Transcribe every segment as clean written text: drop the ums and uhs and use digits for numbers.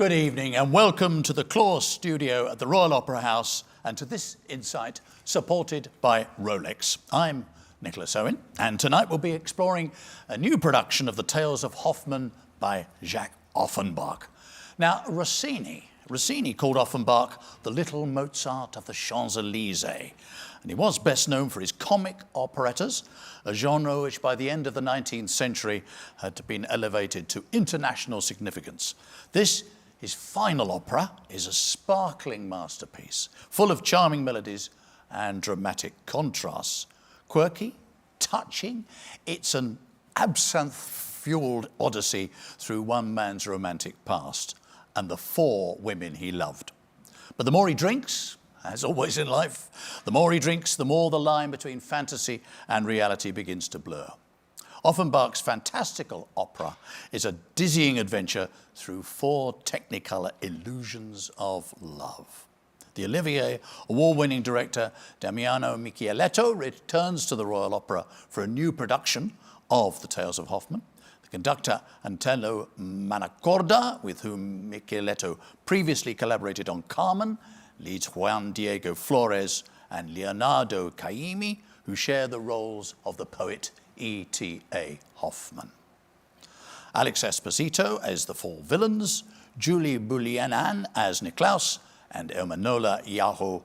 Good evening and welcome to the Claw studio at the Royal Opera House and to this insight supported by Rolex. I'm Nicholas Owen and tonight we'll be exploring a new production of the Tales of Hoffmann by Jacques Offenbach. Now Rossini called Offenbach the little Mozart of the Champs-Élysées, and he was best known for his comic operettas, a genre which by the end of the 19th century had been elevated to international significance. This, his final opera, is a sparkling masterpiece, full of charming melodies and dramatic contrasts. Quirky, touching, it's an absinthe-fueled odyssey through one man's romantic past and the four women he loved. But the more he drinks, as always in life, the more he drinks, the more the line between fantasy and reality begins to blur. Offenbach's fantastical opera is a dizzying adventure through four technicolor illusions of love. The Olivier award-winning director Damiano Micheletto returns to the Royal Opera for a new production of the Tales of Hoffmann. The conductor Antello Manacorda, with whom Micheletto previously collaborated on Carmen, leads Juan Diego Flores and Leonardo Caimi, who share the roles of the poet E.T.A. Hoffman. Alex Esposito as the four villains, Julie Bulianan as Niklaus, and Erminola Yaho,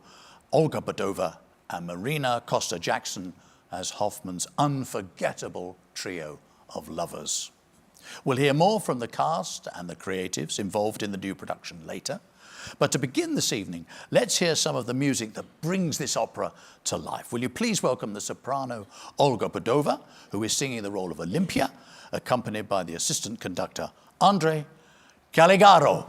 Olga Badova, and Marina Costa-Jackson as Hoffman's unforgettable trio of lovers. We'll hear more from the cast and the creatives involved in the new production later. But to begin this evening, let's hear some of the music that brings this opera to life. Will you please welcome the soprano Olga Badova, who is singing the role of Olympia, accompanied by the assistant conductor Andre Caligaro.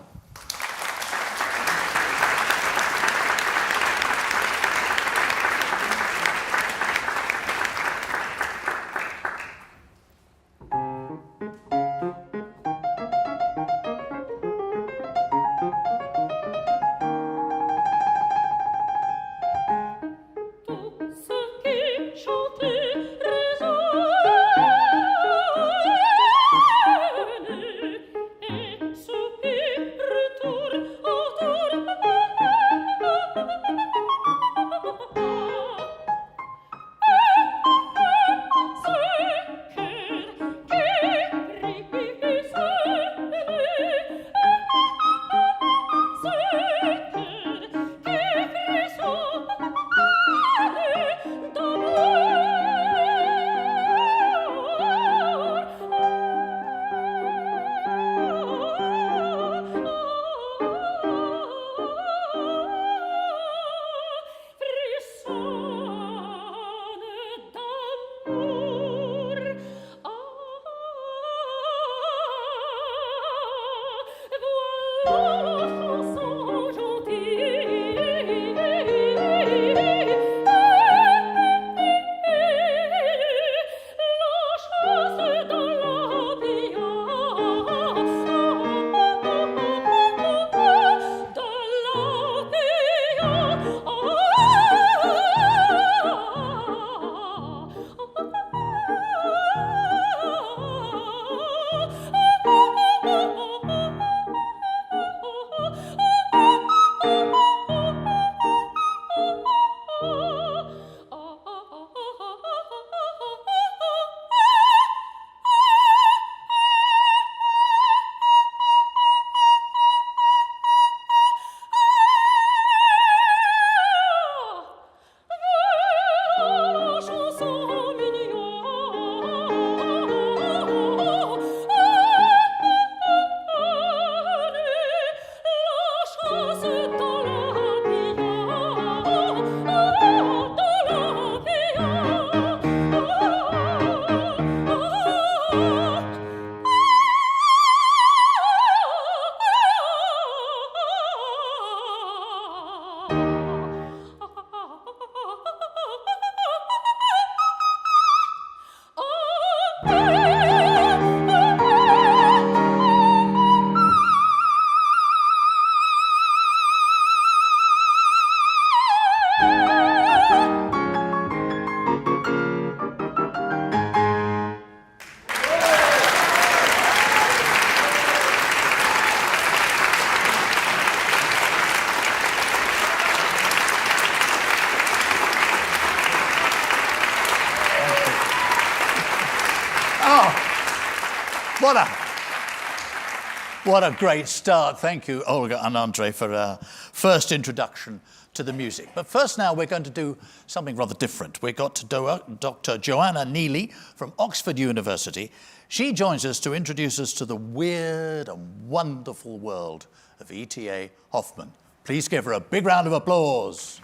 What a great start. Thank you, Olga and Andre, for our first introduction to the music. But first now we're going to do something rather different. We've got Dr. Joanna Neely from Oxford University. She joins us to introduce us to the weird and wonderful world of E.T.A. Hoffman. Please give her a big round of applause.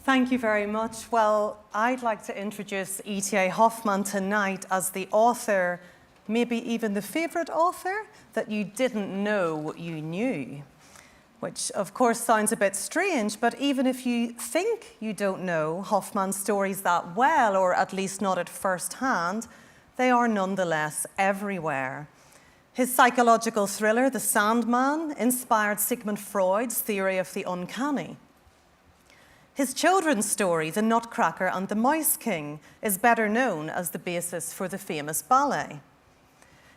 Thank you very much. Well, I'd like to introduce E.T.A. Hoffmann tonight as the author, maybe even the favourite author that you didn't know you knew. Which, of course, sounds a bit strange, but even if you think you don't know Hoffmann's stories that well, or at least not at first hand, they are nonetheless everywhere. His psychological thriller, The Sandman, inspired Sigmund Freud's theory of the uncanny. His children's story, The Nutcracker and the Mouse King, is better known as the basis for the famous Ballet.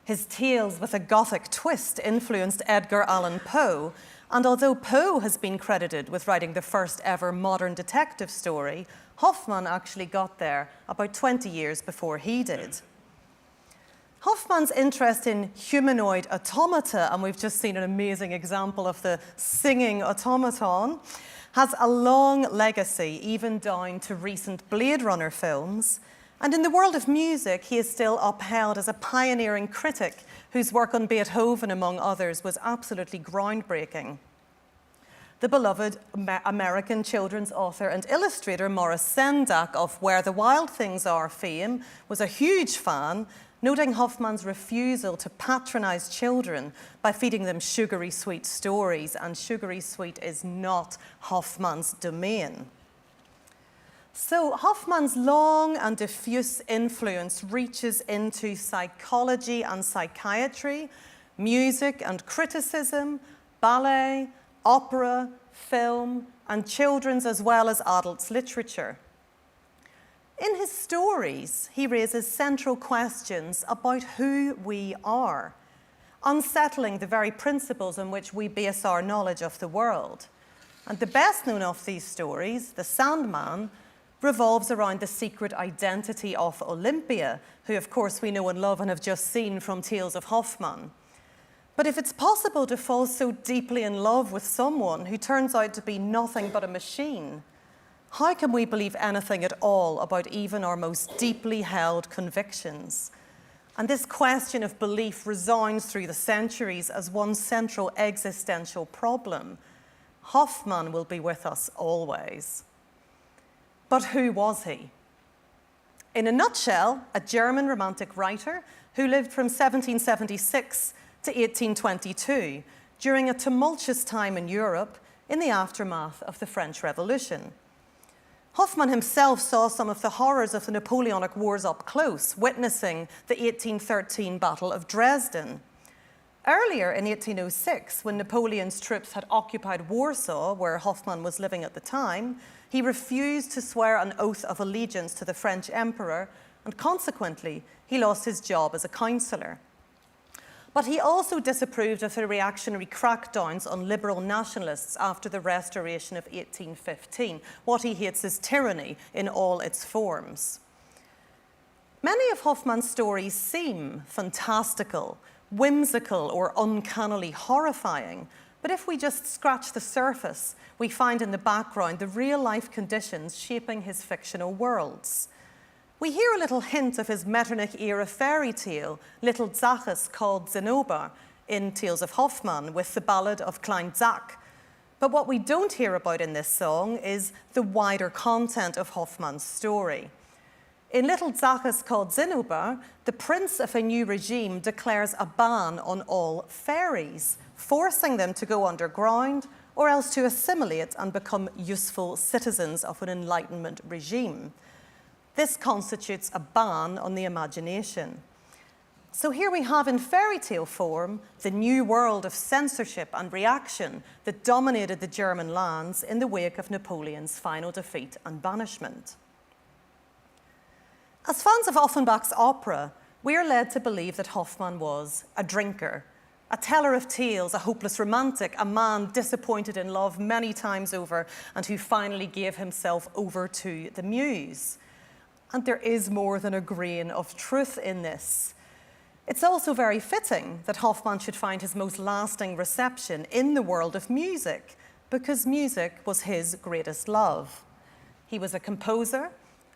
His tales with a Gothic twist influenced Edgar Allan Poe, and although Poe has been credited with writing the first ever modern detective story, Hoffmann actually got there about 20 years before he did. Hoffmann's interest in humanoid automata, and we've just seen an amazing example of the singing automaton, has a long legacy, even down to recent Blade Runner films. And in the world of music, he is still upheld as a pioneering critic whose work on Beethoven, among others, was absolutely groundbreaking. The beloved American children's author and illustrator Maurice Sendak of Where the Wild Things Are fame was a huge fan, noting Hoffmann's refusal to patronize children by feeding them sugary sweet stories, and sugary sweet is not Hoffmann's domain. So Hoffmann's long and diffuse influence reaches into psychology and psychiatry, music and criticism, ballet, opera, film, and children's as well as adults' literature. In his stories, he raises central questions about who we are, unsettling the very principles on which we base our knowledge of the world. And the best known of these stories, The Sandman, revolves around the secret identity of Olympia, who of course we know and love and have just seen from Tales of Hoffmann. But if it's possible to fall so deeply in love with someone who turns out to be nothing but a machine, how can we believe anything at all about even our most deeply held convictions? And this question of belief resounds through the centuries as one central existential problem. Hoffmann will be with us always. But who was he? In a nutshell, a German Romantic writer who lived from 1776 to 1822 during a tumultuous time in Europe in the aftermath of the French Revolution. Hoffmann himself saw some of the horrors of the Napoleonic Wars up close, witnessing the 1813 Battle of Dresden. Earlier in 1806, when Napoleon's troops had occupied Warsaw, where Hoffmann was living at the time, he refused to swear an oath of allegiance to the French emperor, and consequently, he lost his job as a councillor. But he also disapproved of the reactionary crackdowns on liberal nationalists after the Restoration of 1815. What he hates is tyranny in all its forms. Many of Hoffmann's stories seem fantastical, whimsical, or uncannily horrifying, but if we just scratch the surface, we find in the background the real-life conditions shaping his fictional worlds. We hear a little hint of his Metternich-era fairy tale, Little Zacchus called Zinnober, in Tales of Hoffmann, with the ballad of Klein Zack. But what we don't hear about in this song is the wider content of Hoffmann's story. In Little Zacchus called Zinnober, the prince of a new regime declares a ban on all fairies, forcing them to go underground or else to assimilate and become useful citizens of an Enlightenment regime. This constitutes a ban on the imagination. So here we have in fairy tale form the new world of censorship and reaction that dominated the German lands in the wake of Napoleon's final defeat and banishment. As fans of Offenbach's opera, we are led to believe that Hoffmann was a drinker, A teller of tales, a hopeless romantic, a man disappointed in love many times over and who finally gave himself over to the muse. And there is more than a grain of truth in this. It's also very fitting that Hoffman should find his most lasting reception in the world of music, because music was his greatest love. He was a composer,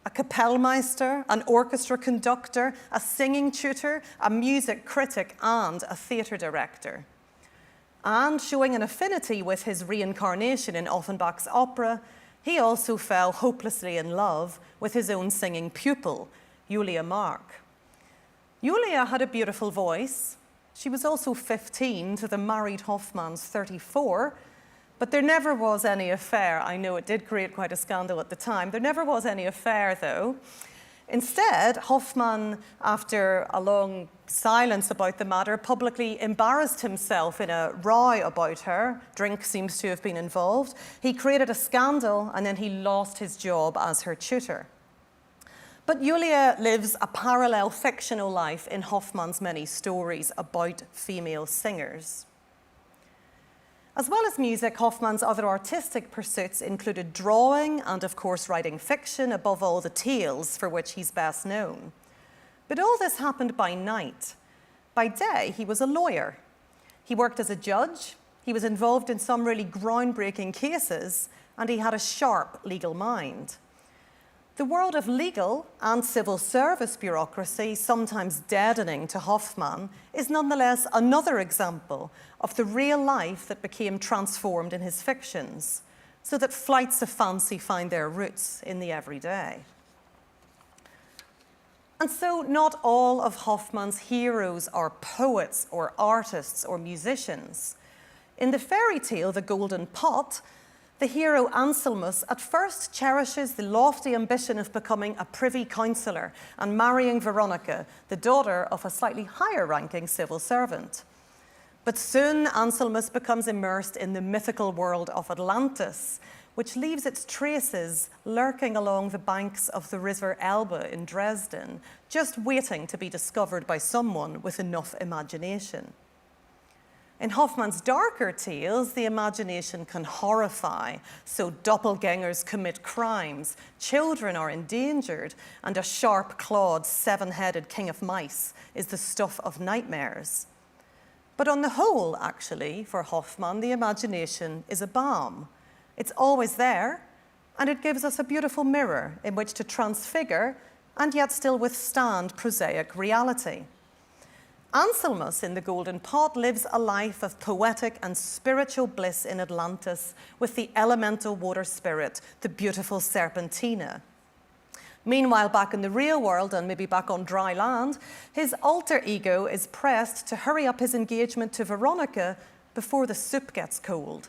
a Kapellmeister, an orchestra conductor, a singing tutor, a music critic, and a theatre director. And showing an affinity with his reincarnation in Offenbach's opera, he also fell hopelessly in love with his own singing pupil, Julia Mark. Julia had a beautiful voice. She was also 15 to the married Hoffman's 34, but there never was any affair. I know it did create quite a scandal at the time. There never was any affair, though. Instead, Hoffman, after a long silence about the matter, publicly embarrassed himself in a row about her. Drink seems to have been involved. He created a scandal, and then he lost his job as her tutor. But Julia lives a parallel fictional life in Hoffman's many stories about female singers. As well as music, Hoffman's other artistic pursuits included drawing and, of course, writing fiction, above all the tales for which he's best known. But all this happened by night. By day, he was a lawyer. He worked as a judge, he was involved in some really groundbreaking cases, and he had a sharp legal mind. The world of legal and civil service bureaucracy, sometimes deadening to Hoffman, is nonetheless another example of the real life that became transformed in his fictions, so that flights of fancy find their roots in the everyday. And so not all of Hoffman's heroes are poets or artists or musicians. In the fairy tale, The Golden Pot, the hero Anselmus at first cherishes the lofty ambition of becoming a privy councillor and marrying Veronica, the daughter of a slightly higher-ranking civil servant. But soon Anselmus becomes immersed in the mythical world of Atlantis, which leaves its traces lurking along the banks of the river Elbe in Dresden, just waiting to be discovered by someone with enough imagination. In Hoffman's darker tales, the imagination can horrify, so doppelgangers commit crimes, children are endangered, and a sharp-clawed, seven-headed king of mice is the stuff of nightmares. But on the whole, actually, for Hoffman, the imagination is a balm. It's always there, and it gives us a beautiful mirror in which to transfigure and yet still withstand prosaic reality. Anselmus in The Golden Pot lives a life of poetic and spiritual bliss in Atlantis with the elemental water spirit, the beautiful Serpentina. Meanwhile, back in the real world, and maybe back on dry land, his alter ego is pressed to hurry up his engagement to Veronica before the soup gets cold.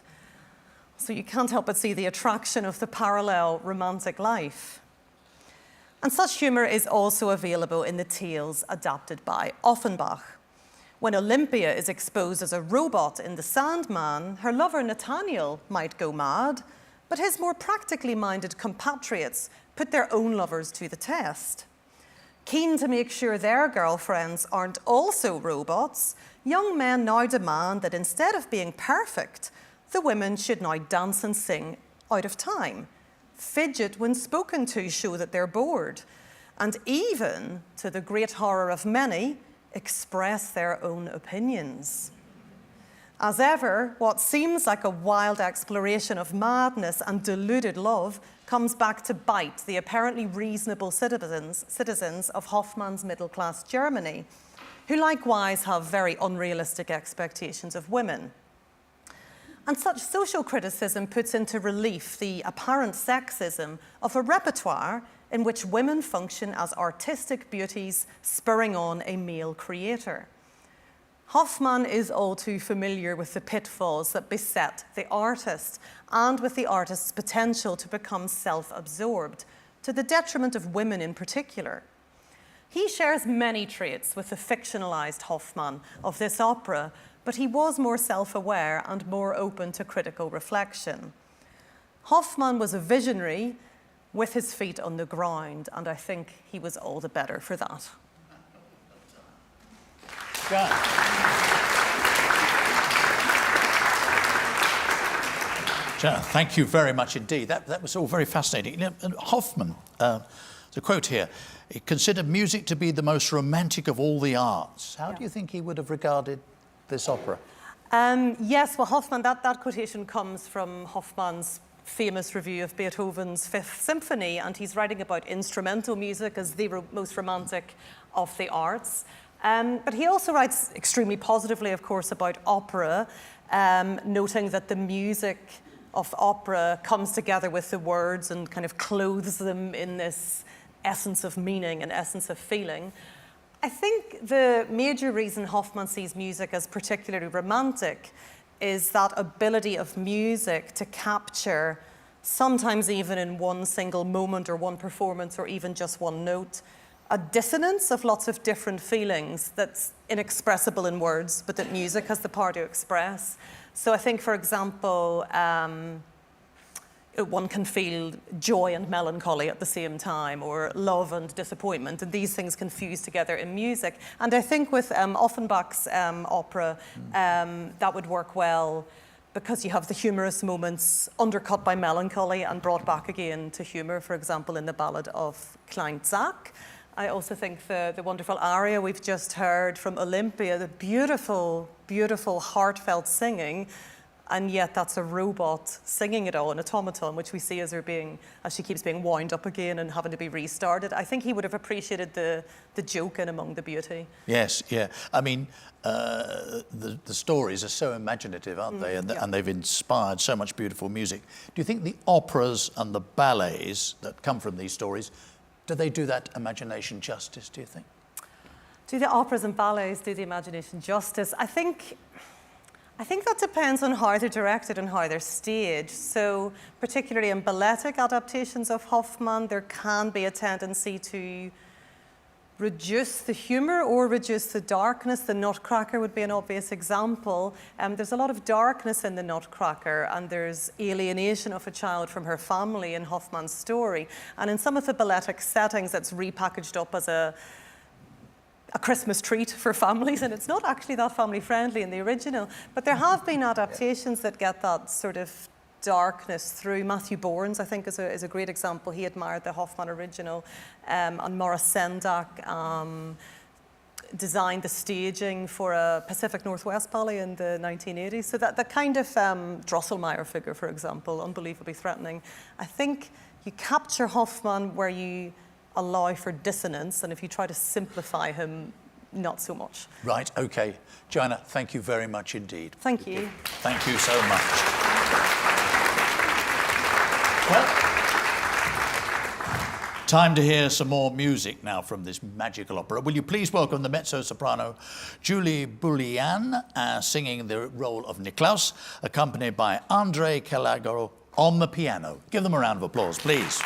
So you can't help but see the attraction of the parallel romantic life. And such humour is also available in the tales adapted by Offenbach. When Olympia is exposed as a robot in The Sandman, her lover Nathaniel might go mad, but his more practically minded compatriots put their own lovers to the test. Keen to make sure their girlfriends aren't also robots, young men now demand that instead of being perfect, the women should now dance and sing out of time, fidget when spoken to, show that they're bored, and even, to the great horror of many, express their own opinions. As ever, what seems like a wild exploration of madness and deluded love comes back to bite the apparently reasonable citizens of Hoffman's middle-class Germany, who likewise have very unrealistic expectations of women. And such social criticism puts into relief the apparent sexism of a repertoire in which women function as artistic beauties spurring on a male creator. Hoffman is all too familiar with the pitfalls that beset the artist and with the artist's potential to become self-absorbed, to the detriment of women in particular. He shares many traits with the fictionalized Hoffman of this opera, but he was more self-aware and more open to critical reflection. Hoffman was a visionary with his feet on the ground, and I think he was all the better for that. John. Thank you very much indeed. That was all very fascinating. You know, and Hoffman, there's a quote here, he considered music to be the most romantic of all the arts. How do you think he would have regarded this opera? Yes, well, Hoffman, that quotation comes from Hoffmann's famous review of Beethoven's Fifth Symphony, and he's writing about instrumental music as the most romantic of the arts. But he also writes extremely positively, of course, about opera, noting that the music of opera comes together with the words and kind of clothes them in this essence of meaning and essence of feeling. I think the major reason Hoffman sees music as particularly romantic is that ability of music to capture, sometimes even in one single moment or one performance or even just one note, a dissonance of lots of different feelings that's inexpressible in words, but that music has the power to express. So I think, for example, one can feel joy and melancholy at the same time, or love and disappointment, and these things can fuse together in music. And I think with Offenbach's opera, that would work well, because you have the humorous moments undercut by melancholy and brought back again to humor, for example, in the Ballad of Klein Zack. I also think the wonderful aria we've just heard from Olympia, the beautiful, beautiful, heartfelt singing, and yet that's a robot singing it all, an automaton, which we see as she keeps being wound up again and having to be restarted. I think he would have appreciated the joke in among the beauty. Yes, yeah. I mean, the stories are so imaginative, aren't they? And they've inspired so much beautiful music. Do you think the operas and the ballets that come from these stories, do they do that imagination justice, do you think? Do the operas and ballets do the imagination justice? I think that depends on how they're directed and how they're staged. So particularly in balletic adaptations of Hoffmann, there can be a tendency to reduce the humor or reduce the darkness. The Nutcracker would be an obvious example. There's a lot of darkness in the Nutcracker, and there's alienation of a child from her family in Hoffmann's story. And in some of the balletic settings, that's repackaged up as a Christmas treat for families, and it's not actually that family friendly in the original. But there have been adaptations that get that sort of darkness through. Matthew Bournes, I think, is a great example. He admired the Hoffmann original, and Maurice Sendak designed the staging for a Pacific Northwest ballet in the 1980s. So that kind of Drosselmeyer figure, for example, unbelievably threatening. I think you capture Hoffmann where you allow for dissonance, and if you try to simplify him, not so much. Right, okay. Joanna, thank you very much indeed. Thank you. Thank you so much. Well, time to hear some more music now from this magical opera. Will you please welcome the mezzo-soprano Julie Boulian singing the role of Niklaus, accompanied by Andre Calagro on the piano. Give them a round of applause, please.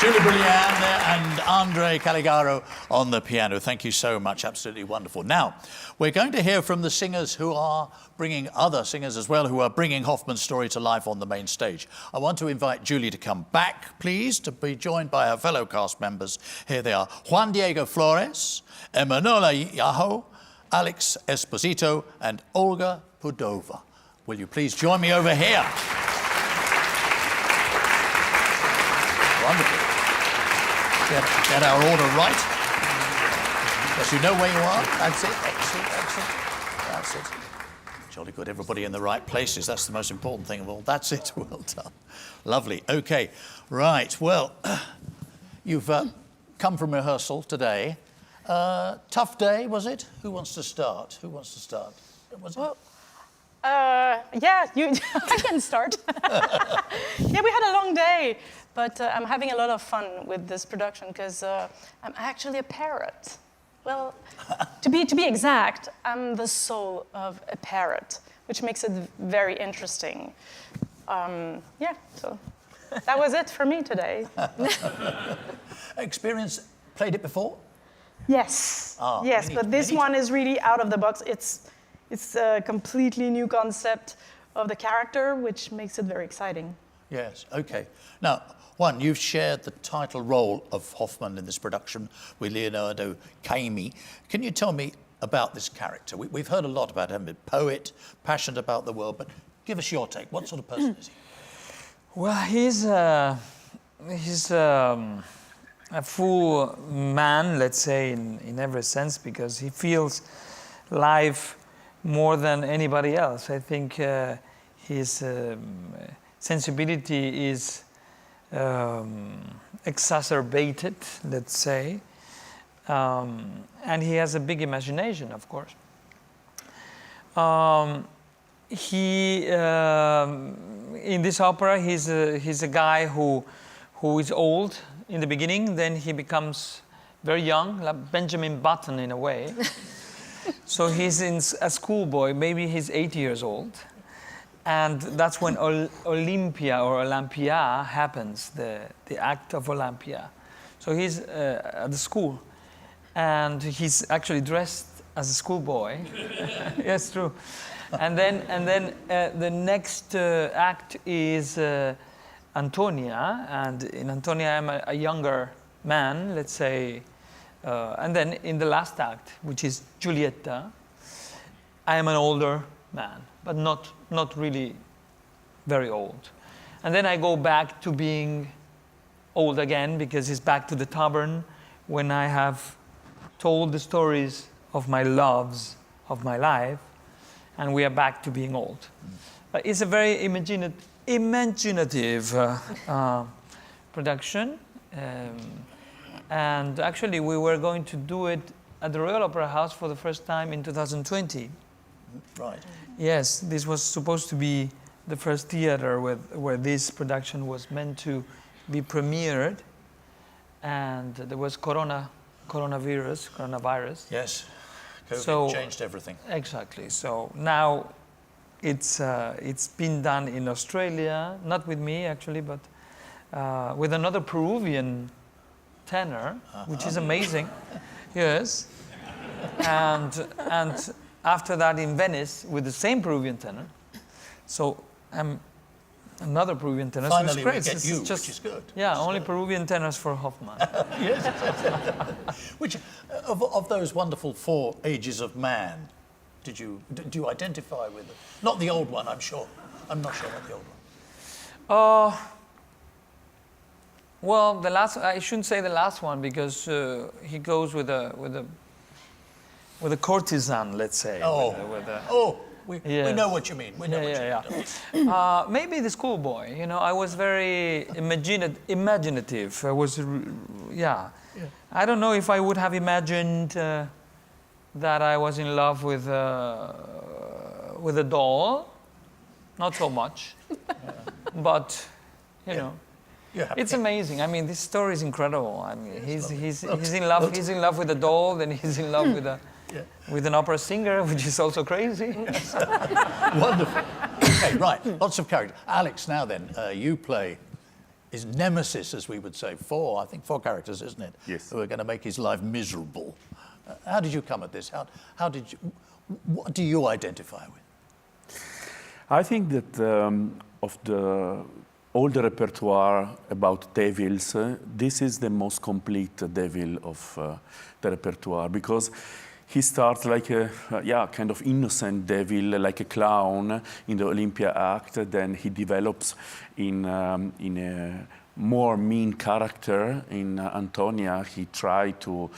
Julie Brilliant there and Andre Caligaro on the piano. Thank you so much. Absolutely wonderful. Now, we're going to hear from the singers who are bringing other singers as well, who are bringing Hoffman's story to life on the main stage. I want to invite Julie to come back, please, to be joined by her fellow cast members. Here they are: Juan Diego Flores, Emanuela Yaho, Alex Esposito, and Olga Pudova. Will you please join me over here? Wonderful. Get our order right. Yes, you know where you are. That's it. Excellent, excellent. That's it. Jolly good. Everybody in the right places. That's the most important thing of all. That's it. Well done. Lovely. Okay. Right. Well, you've come from rehearsal today. Tough day, was it? Who wants to start? Who wants to start? Was it? Well, yeah, I can start. Yeah, we had a long day, but I'm having a lot of fun with this production because I'm actually a parrot. Well, to be exact, I'm the soul of a parrot, which makes it very interesting. Yeah, so that was it for me today. Experience, played it before? Yes, yes, but this one is really out of the box. It's a completely new concept of the character, which makes it very exciting. Yes, okay. Now, Juan, you've shared the title role of Hoffman in this production with Leonardo Caimi. Can you tell me about this character? We've heard a lot about him, a poet, passionate about the world, but give us your take. What sort of person is he? Well, he's a full man, let's say, in every sense, because he feels life more than anybody else. I think his sensibility is exacerbated, let's say, and he has a big imagination, of course. In this opera, he's a guy who is old in the beginning, then he becomes very young, like Benjamin Button in a way. So he's a schoolboy, maybe he's 8 years old. And that's when Olympia happens, the act of Olympia. So he's at the school, and he's actually dressed as a schoolboy. Yes, true. And then the next act is Antonia, and in Antonia I'm a younger man, let's say. And then in the last act, which is Giulietta, I am an older man, but not really very old. And then I go back to being old again, because it's back to the tavern when I have told the stories of my loves of my life, and we are back to being old. But it's a very imaginative production. And actually, we were going to do it at the Royal Opera House for the first time in 2020. Right. Yes, this was supposed to be the first theater where this production was meant to be premiered. And there was coronavirus. Yes. COVID So- changed everything. Exactly. So now it's been done in Australia, not with me actually, but with another Peruvian tenor, which is amazing. Yes. And after that in Venice with the same Peruvian tenor. So another Peruvian tenor. So Finally, it's great. we get It's you, just, which is good. Yeah, Which is only good. Peruvian tenors for Hoffman. Yes. Which, of those wonderful 4 ages of man, do you identify with them? Not the old one, I'm sure. I'm not sure about the old one. Well, I shouldn't say the last one, because he goes with a courtesan, let's say. We Yes. know what you mean. We know what you mean. Maybe the schoolboy. You know, I was very imaginative. I was, yeah. I don't know if I would have imagined that I was in love with a doll. Not so much, but you know. It's amazing. I mean, this story is incredible. I mean, he's in love. He's in love with a doll. Then he's in love with an opera singer, which is also crazy. Wonderful. Okay, right. Lots of character. Alex, now then, you play his nemesis, as we would say, I think four characters, isn't it? Yes. Who are going to make his life miserable. How did you come at this? What do you identify with? I think that of all the repertoire about devils, this is the most complete devil of the repertoire, because he starts like a kind of innocent devil, like a clown in the Olympia act. Then he develops in a more mean character in Antonia. He tried to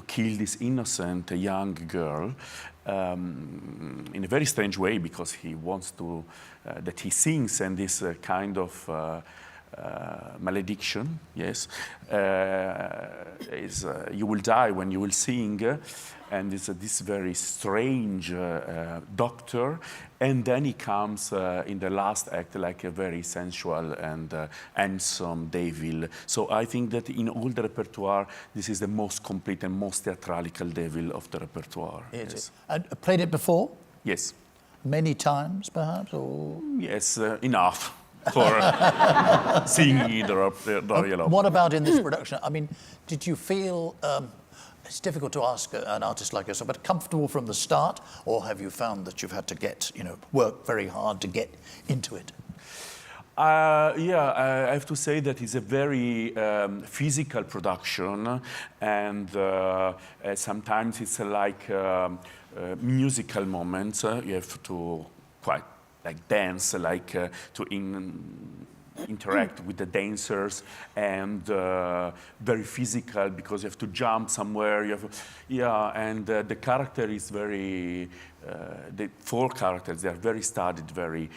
kill this innocent young girl in a very strange way, because he wants to that he sings, and this kind of malediction, yes, is you will die when you will sing, and it's this very strange doctor, and then he comes in the last act like a very sensual and handsome devil. So I think that in all the repertoire, this is the most complete and most theatrical devil of the repertoire. Yes. And played it before? Yes. Many times, perhaps, or? Yes, enough for singing the Royal Opera. What about in this production? I mean, did you feel, it's difficult to ask an artist like yourself, but comfortable from the start, or have you found that you've had to work very hard to get into it? I have to say that it's a very physical production, and sometimes it's like musical moments. You have to quite like dance, like to interact with the dancers, and very physical, because you have to jump somewhere. And the character is very. The four characters, they are very studied, very.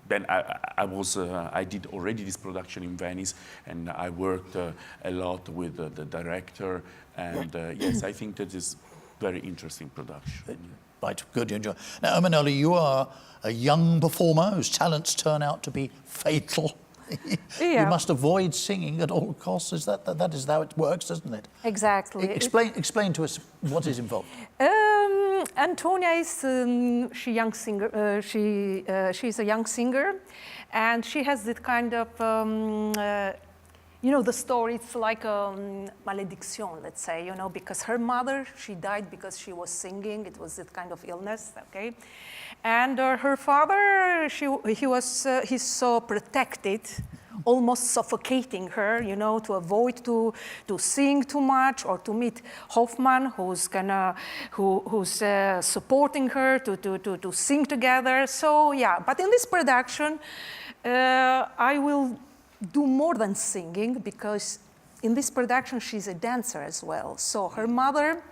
Then I did already this production in Venice, and I worked a lot with the director, and yes, I think that is very interesting production. Right, good, you enjoy. Now, Emanuele, you are a young performer whose talents turn out to be fatal. Yeah. You must avoid singing at all costs. That is how it works, doesn't it? Exactly. Explain to us what is involved. Antonia is she's a young singer, and she has that kind of the story. It's like a malediction, let's say, because her mother, she died because she was singing. It was that kind of illness, okay. And her father, he's so protected, almost suffocating her, to avoid to sing too much, or to meet Hoffman, who's supporting her to sing together. So yeah, but in this production, I will do more than singing, because in this production she's a dancer as well. So her mother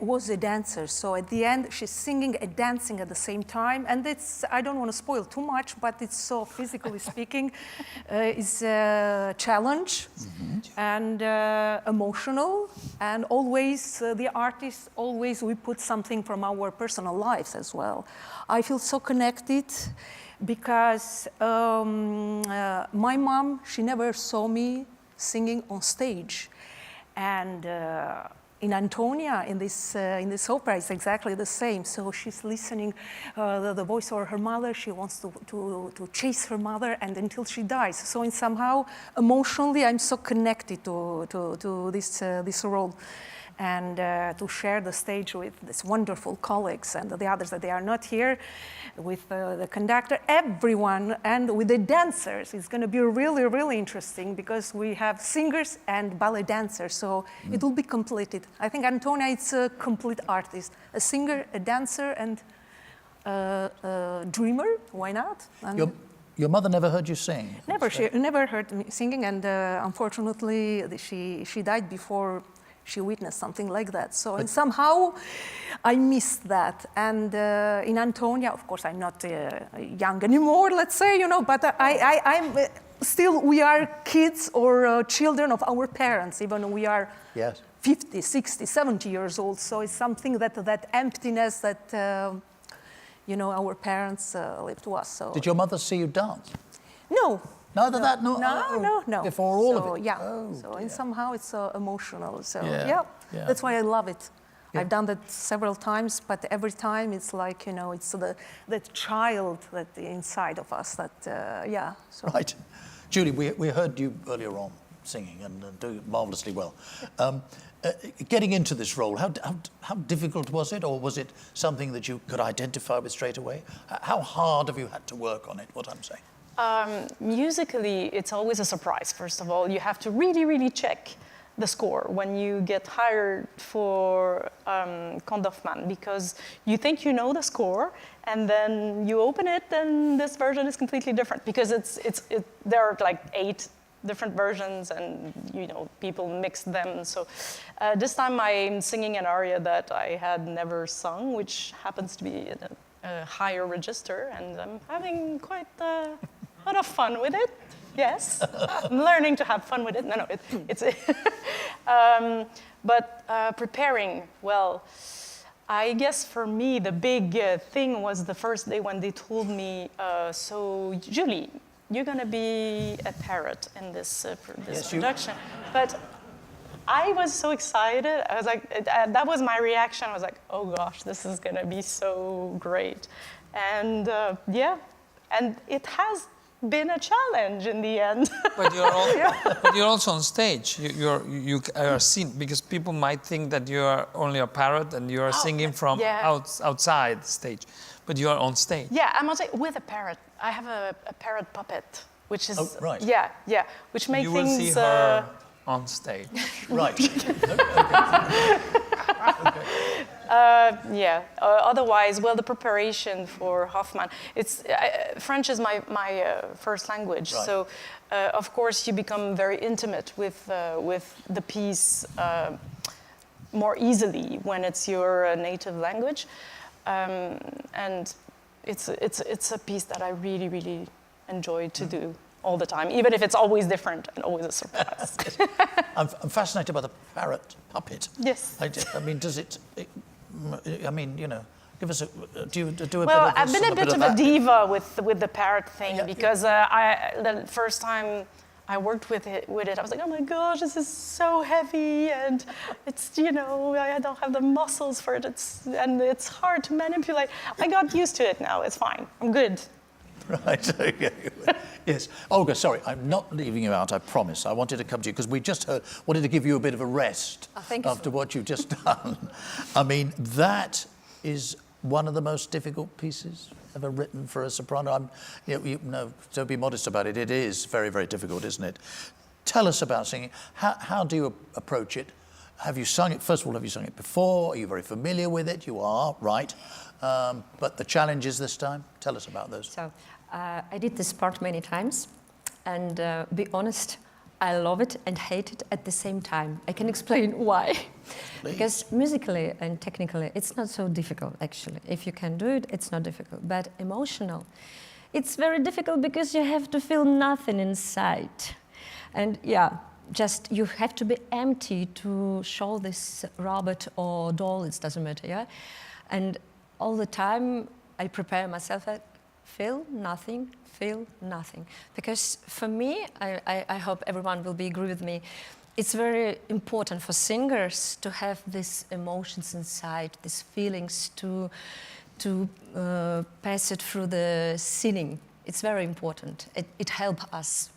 was a dancer, so at the end she's singing and dancing at the same time, and I don't want to spoil too much, but it's so, physically speaking, is a challenge, and emotional, and always the artists, we put something from our personal lives as well. I feel so connected, because my mom, she never saw me singing on stage, and in Antonia, in this opera, it's exactly the same. So she's listening the voice of her mother. She wants to chase her mother, and until she dies. So somehow, emotionally, I'm so connected to this role, and to share the stage with these wonderful colleagues and the others that they are not here, with the conductor, everyone, and with the dancers. It's going to be really, really interesting, because we have singers and ballet dancers, so it will be completed. I think Antonia is a complete artist, a singer, a dancer, and a dreamer. Why not? And your mother never heard you sing? Never. She never heard me singing, and unfortunately, she died before she witnessed something like that. So, and somehow I missed that. And in Antonia, of course, I'm not young anymore, let's say, but I'm still, we are kids or children of our parents, even we are 50, 60, 70 years old. So it's something that emptiness that, our parents left to us. So. Did your mother see you dance? No. Neither that, no? No. Before all of it? Yeah. Oh, so and somehow it's emotional. So yeah. that's why I love it. I've done that several times, but every time it's like, you know, it's the child that inside of us that, yeah. So. Right. Julie, we heard you earlier on singing and doing marvellously well. Getting into this role, how difficult was it, or was it something that you could identify with straight away? How hard have you had to work on it, what I'm saying? Musically, it's always a surprise, first of all. You have to really, really check the score when you get hired for Hoffman, because you think you know the score, and then you open it, and this version is completely different, because there are like 8 different versions, and you know, people mix them. So this time I'm singing an aria that I had never sung, which happens to be in a higher register, and I'm having quite a lot of fun with it. Yes, I'm learning to have fun with it. No, it's but preparing, well, I guess for me the big thing was the first day when they told me, so Julie, you're gonna be a parrot in this production. But I was so excited. I was like, that was my reaction. I was like, oh gosh, this is gonna be so great. And yeah, and it has been a challenge in the end. But you're also on stage. You are seen, because people might think that you are only a parrot and you are singing from outside stage, but you are on stage. Yeah, I'm on stage with a parrot. I have a parrot puppet, which is right. Yeah, which makes you things. You will see her on stage. Right. Yeah. Otherwise, well, the preparation for Hoffman. It's French is my first language, right. So of course you become very intimate with the piece more easily when it's your native language, and it's a piece that I really, really enjoy to do all the time, even if it's always different and always a surprise. I'm fascinated by the parrot puppet. Yes. I mean, does it? I mean, you know, give us a. Do you do a bit of Well, this I've been and a bit of that? a diva with the parrot thing, Yeah, because the first time I worked with it, I was like, oh my gosh, this is so heavy, and it's, you know, I don't have the muscles for it. And it's hard to manipulate. I got used to it now. It's fine. I'm good. Right. Okay. Yes. Olga, sorry, I'm not leaving you out, I promise. I wanted to come to you because we just wanted to give you a bit of a rest after what you've just done. I mean, that is one of the most difficult pieces ever written for a soprano. Don't be modest about it. It is very, very difficult, isn't it? Tell us about singing. How do you approach it? Have you sung it? First of all, have you sung it before? Are you very familiar with it? You are, right? But the challenges this time? Tell us about those. So I did this part many times, and be honest, I love it and hate it at the same time. I can explain why. Because musically and technically, it's not so difficult, actually. If you can do it, it's not difficult. But emotional, it's very difficult because you have to feel nothing inside. And yeah, just you have to be empty to show this robot or doll, it doesn't matter, yeah? And all the time, I prepare myself, feel nothing. Because for me, I hope everyone will agree with me, it's very important for singers to have these emotions inside, these feelings, to pass it through the singing. It's very important. It helps us.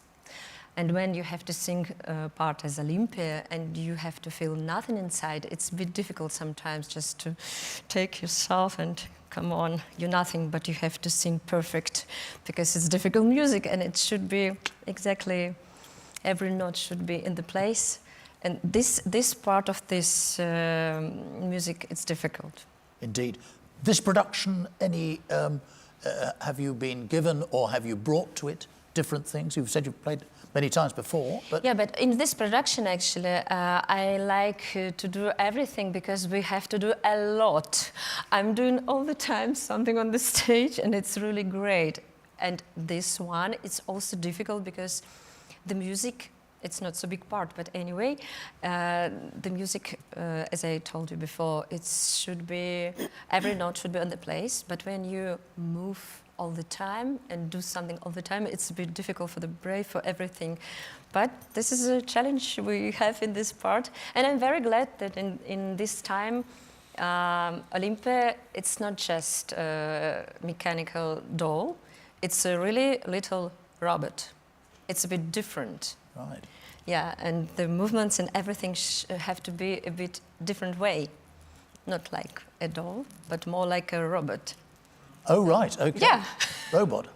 And when you have to sing a part as Olympia and you have to feel nothing inside, it's a bit difficult sometimes just to take yourself and come on, you're nothing, but you have to sing perfect because it's difficult music and it should be exactly, every note should be in the place. And this part of this music, it's difficult. Indeed. This production, have you been given or have you brought to it different things? You've said you've played many times before. But yeah, but in this production, actually, I like to do everything because we have to do a lot. I'm doing all the time something on the stage, and it's really great. And this one, it's also difficult because the music, it's not so big part, but anyway, the music, as I told you before, it should be, every note should be on the place, but when you move all the time and do something all the time, it's a bit difficult for the brain, for everything. But this is a challenge we have in this part. And I'm very glad that in this time Olympe, it's not just a mechanical doll, it's a really little robot. It's a bit different. Right. Yeah, and the movements and everything have to be a bit different way. Not like a doll, but more like a robot. Oh, right. Okay. Yeah. Robot.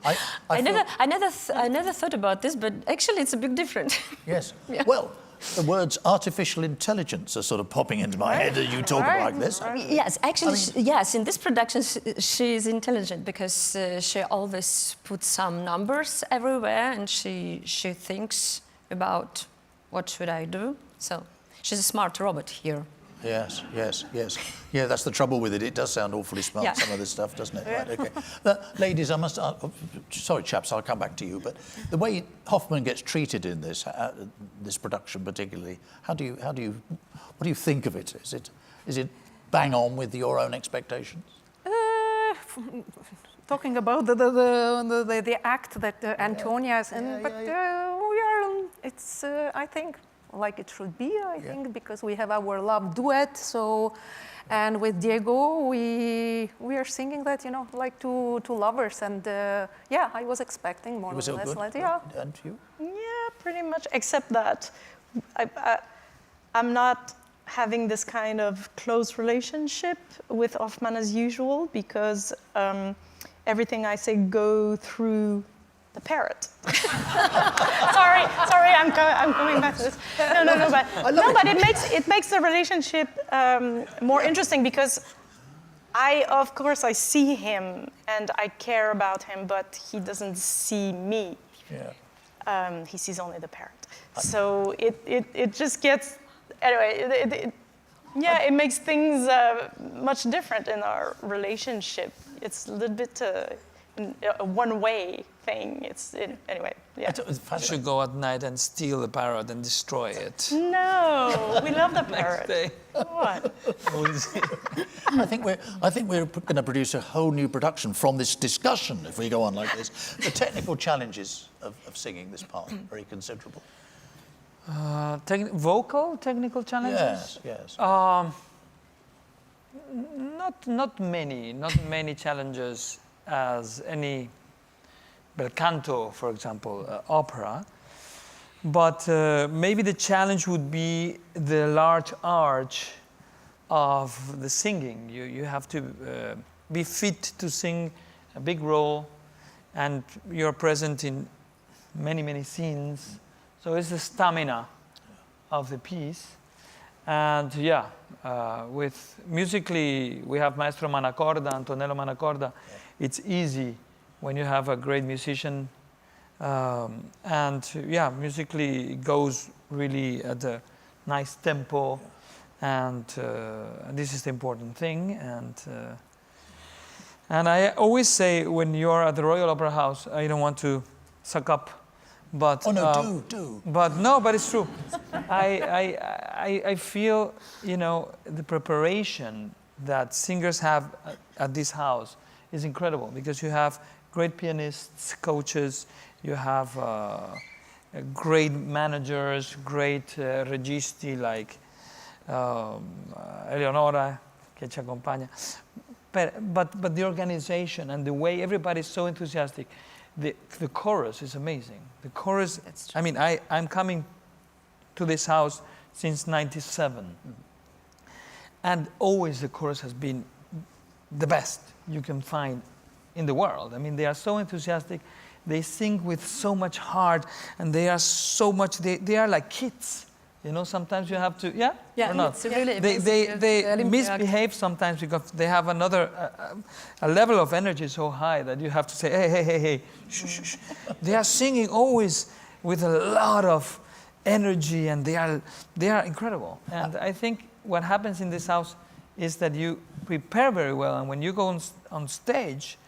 I never thought about this, but actually it's a bit different. Yes. Yeah. Well, the words artificial intelligence are sort of popping into my head as you talk like this. Yes, actually, yes. In this production, she is intelligent because she always puts some numbers everywhere, and she thinks about what should I do. So she's a smart robot here. Yes, yes, yes. Yeah, that's the trouble with it. It does sound awfully smart, Yeah. some of this stuff, doesn't it? Right, okay. Ladies, I must... sorry, chaps, I'll come back to you, but the way Hoffman gets treated in this, this production particularly, what do you think of it? Is it bang on with your own expectations? Talking about the act that Antonia's in, but we are, it's, I think, like it should be, I think, because we have our love duet. So, and with Diego, we are singing that, you know, like two lovers. And yeah, I was expecting more or less. Like, yeah. And you? Yeah, pretty much, except that I'm not having this kind of close relationship with Hoffman as usual, because everything I say go through the parrot. sorry, I'm coming back to this. No, but it makes the relationship more interesting, because of course I see him and I care about him, but he doesn't see me. Yeah. He sees only the parrot. So it just gets, anyway, it makes things much different in our relationship. It's a little bit a one-way thing. Anyway, yeah. You should go at night and steal the parrot and destroy it. No, we love the parrot. Next day. What? I think we're going to produce a whole new production from this discussion if we go on like this. The technical challenges of singing this part are very considerable. Vocal technical challenges? Yes. Not many challenges as any bel canto, for example, opera. But maybe the challenge would be the large arch of the singing. You have to be fit to sing a big role, and you're present in many scenes. So it's the stamina of the piece. And with musically, we have Maestro Manacorda, Antonello Manacorda. It's easy when you have a great musician. Musically it goes really at a nice tempo. And this is the important thing. And I always say, when you're at the Royal Opera House, I don't want to suck up, but do. But it's true. I feel, the preparation that singers have at this house is incredible, because you have great pianists, coaches, you have great managers, great registi like Eleonora, che ci accompagna. But the organization and the way everybody's so enthusiastic, the chorus is amazing. The chorus, I mean, I'm coming to this house since '97. And always the chorus has been the best you can find in the world. I mean, they are so enthusiastic. They sing with so much heart, and they are so much, they are like kids. Sometimes you have to, or not? It's really they misbehave sometimes because they have a level of energy so high that you have to say, hey, shh. They are singing always with a lot of energy, and they are incredible. And I think what happens in this house is that you prepare very well, and when you go on stage,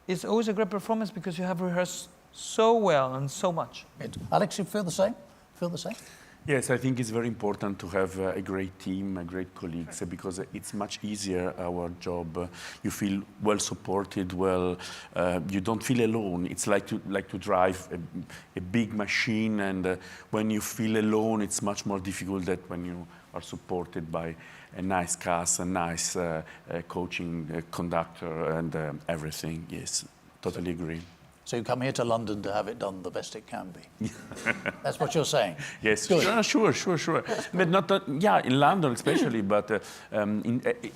it's always a great performance because you have rehearsed so well and so much. Alex, you feel the same? Yes, I think it's very important to have a great team, great colleagues, because it's much easier, our job. You feel well supported, you don't feel alone. It's like to drive a big machine, and when you feel alone, it's much more difficult than when are supported by a nice cast, a nice coaching conductor, and everything. Yes, totally agree. So you come here to London to have it done the best it can be. That's what you're saying. Yes, Good. sure. But not that, yeah, in London especially, but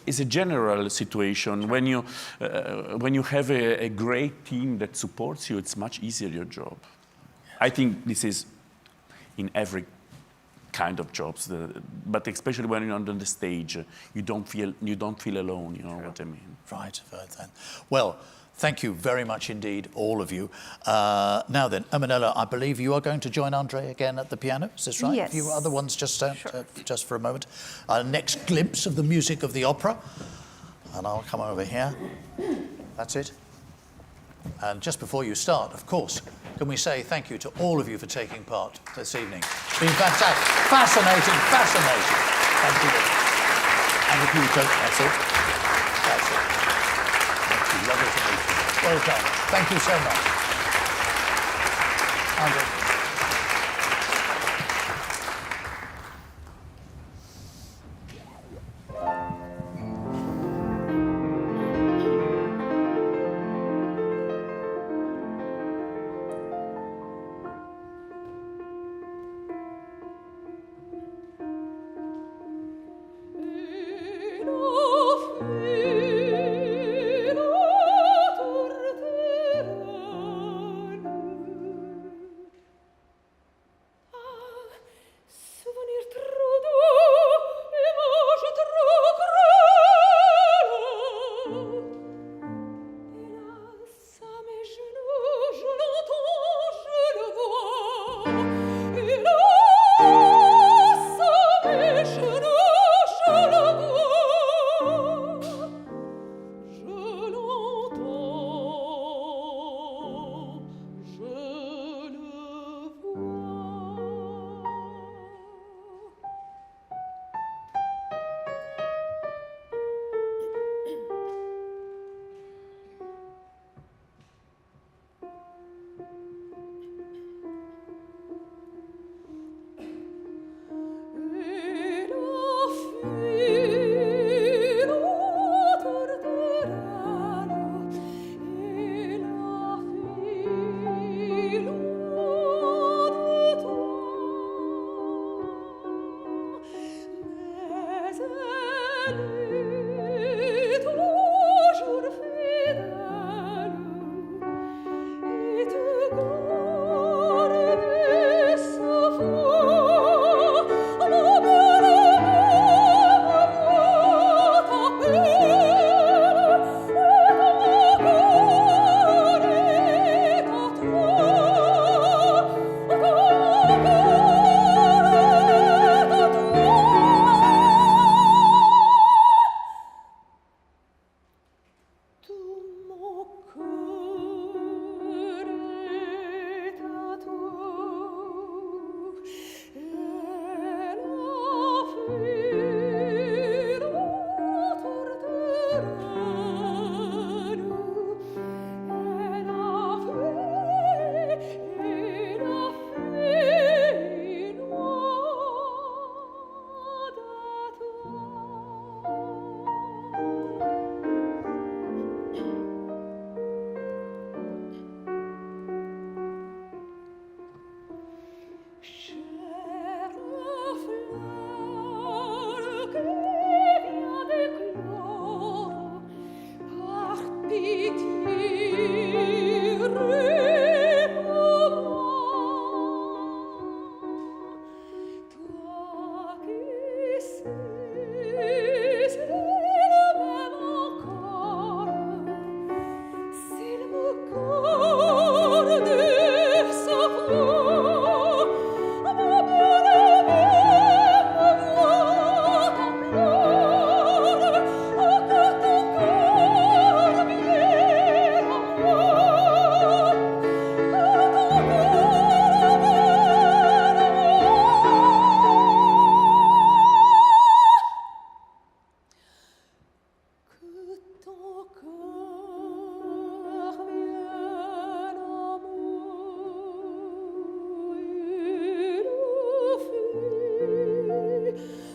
it's a general situation. When you have a great team that supports you, it's much easier your job. I think this is in every kind of jobs, but especially when you're on the stage, you don't feel alone. You know what I mean? Right. Well, thank you very much indeed, all of you. Now then, Emanuela, I believe you are going to join Andre again at the piano. Is this right? Yes. A few other ones just for a moment. Our next glimpse of the music of the opera. And I'll come over here. That's it. And just before you start, of course, can we say thank you to all of you for taking part this evening. It's been fantastic. Fascinating. Thank you. And if you don't, that's it. Thank you. Lovely to meet you. Well done. Thank you so much. Andre.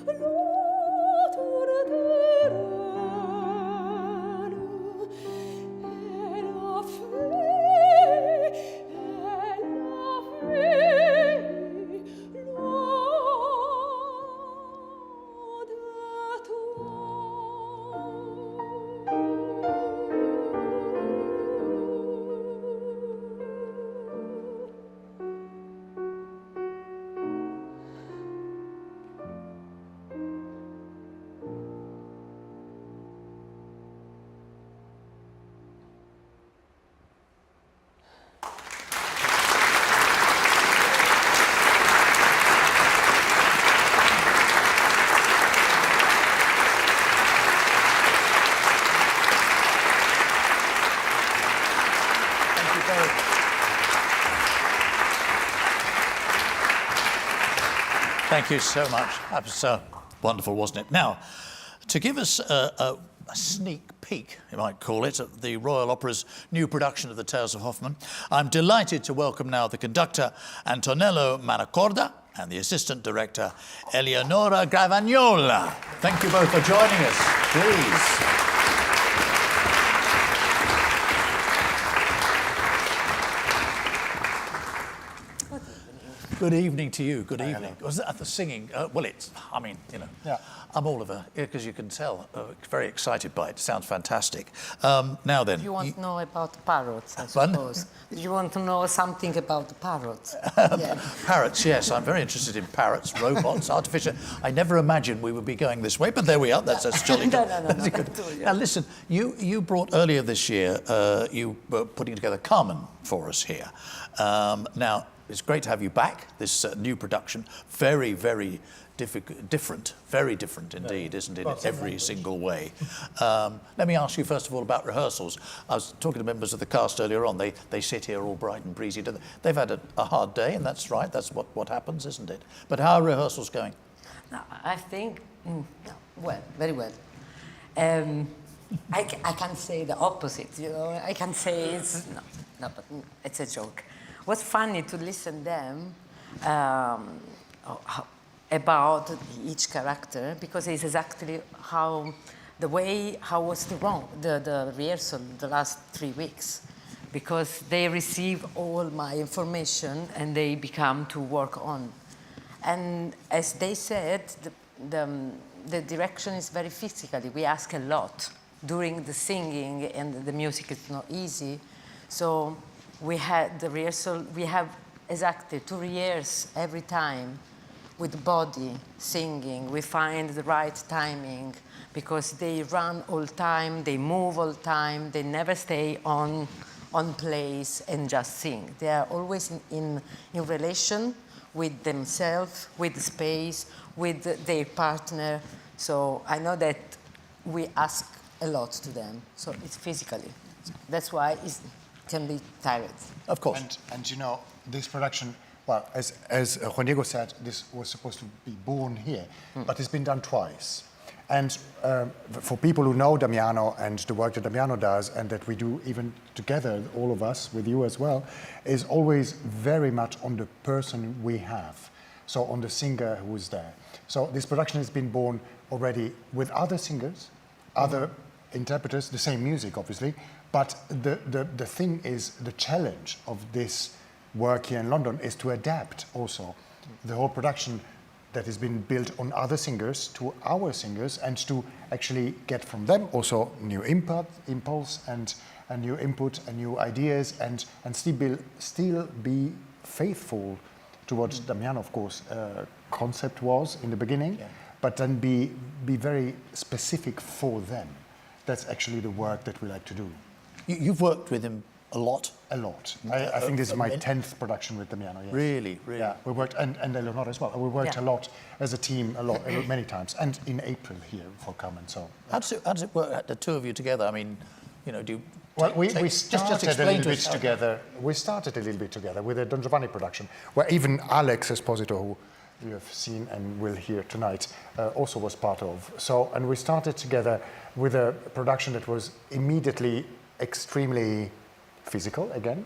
Hello. Thank you so much. That was wonderful, wasn't it? Now, to give us a sneak peek, you might call it, at the Royal Opera's new production of the Tales of Hoffmann, I'm delighted to welcome now the conductor Antonello Manacorda and the assistant director Eleonora Gravagnola. Thank you both for joining us. Please. Good evening to you. Good evening. Was that the singing? Well, I mean, you know, Yeah. I'm all of a, because you can tell, very excited by it. Sounds fantastic. Now then. You want to know about parrots, I Pardon? suppose. You want to know something about the parrots? Yeah. Parrots, yes. I'm very interested in parrots, robots, artificial. I never imagined we would be going this way, but there we are. That's jolly good. No. That's good. Now, listen, you brought earlier this year, you were putting together Carmen for us here. Now, it's great to have you back, this new production. Very, very different, very different indeed, isn't it, in every single way. Let me ask you first of all about rehearsals. I was talking to members of the cast earlier on. They sit here all bright and breezy. They've had a hard day, and that's right, that's what happens, isn't it? But how are rehearsals going? No, I think, well, very well. I can't say the opposite, you know. I can say it's, no, but it's a joke. What's funny to listen them about each character, because it's exactly how was the rehearsal the last 3 weeks, because they receive all my information and they become to work on. And as they said, the direction is very physically. We ask a lot during the singing, and the music is not easy. So we had the rehearsal, we have exactly 2 rehearse every time with the body singing. We find the right timing, because they run all time, they move all time, they never stay on place and just sing. They are always in relation with themselves, with the space, with their partner. So I know that we ask a lot to them, so it's physically. That's why it can be tired. Of course. And you know, this production, well, as Juan Diego said, this was supposed to be born here, but it's been done twice. And for people who know Damiano and the work that Damiano does, and that we do even together, all of us, with you as well, is always very much on the person we have. So on the singer who is there. So this production has been born already with other singers, other interpreters, the same music, obviously. But the thing is, the challenge of this work here in London is to adapt also the whole production that has been built on other singers to our singers, and to actually get from them also new impulse and new input and new ideas, and still be faithful to what Damiano, of course, concept was in the beginning, but then be very specific for them. That's actually the work that we like to do. You've worked with him a lot? A lot. I think this is my 10th production with Damiano, yes. Really? Yeah, we worked, and Eleonora as well. We worked a lot as a team, many times, and in April here for Carmen, so. How does it work, the two of you together? I mean, you know, do you... Well, we started a little bit how- together. We started a little bit together with a Don Giovanni production, where even Alex Esposito, who you have seen and will hear tonight, also was part of. So, and we started together with a production that was immediately extremely physical again,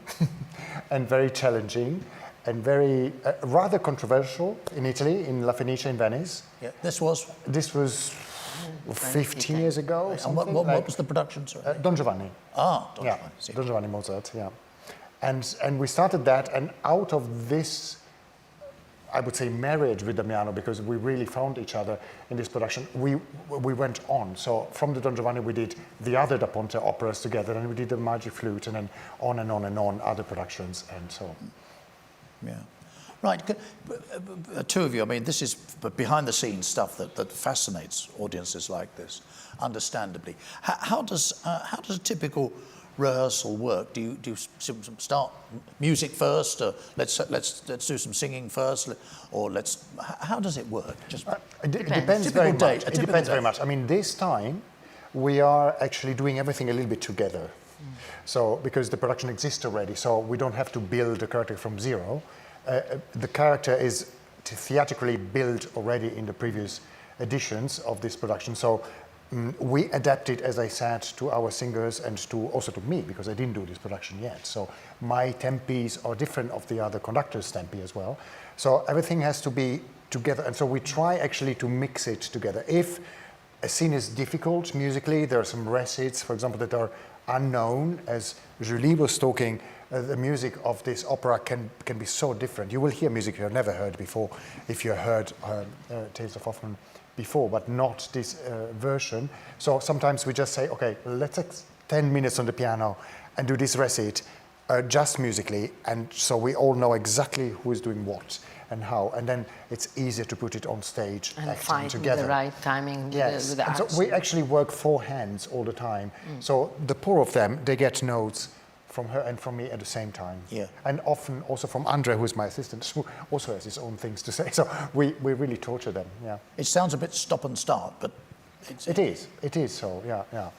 and very challenging, and very rather controversial in Italy, in La Fenice in Venice. Yeah, this was... 15 years ago. And what was the production, sorry? Don Giovanni. Don Giovanni. See. Don Giovanni Mozart, yeah. And we started that, and out of this, I would say, marriage with Damiano, because we really found each other in this production, we went on. So from the Don Giovanni, we did the other Da Ponte operas together, and we did the Magic Flute, and then on and on and on, other productions, and so on. Yeah. Right, two of you, I mean, this is behind-the-scenes stuff that fascinates audiences like this, understandably. How does a typical rehearsal work? Do you start music first, or let's do some singing first, or how does it work? Just it depends very much. It depends very much. I mean, this time we are actually doing everything a little bit together. So because the production exists already, so we don't have to build a character from zero. The character is theatrically built already in the previous editions of this production. So we adapted, as I said, to our singers and also to me, because I didn't do this production yet. So my tempis are different of the other conductors' tempi as well. So everything has to be together. And so we try actually to mix it together. If a scene is difficult musically, there are some recits, for example, that are unknown. As Julie was talking, the music of this opera can be so different. You will hear music you have never heard before if you heard Tales of Hoffmann before, but not this version. So sometimes we just say, okay, let's take 10 minutes on the piano and do this recit just musically, and so we all know exactly who is doing what and how, and then it's easier to put it on stage and acting find together. the right timing Yes, with the and so action. we actually work 4 hands all the time. So the 4 of them, they get notes from her and from me at the same time. Yeah. And often also from Andre, who is my assistant, who also has his own things to say. So we really torture them, yeah. It sounds a bit stop and start, but It is so, yeah.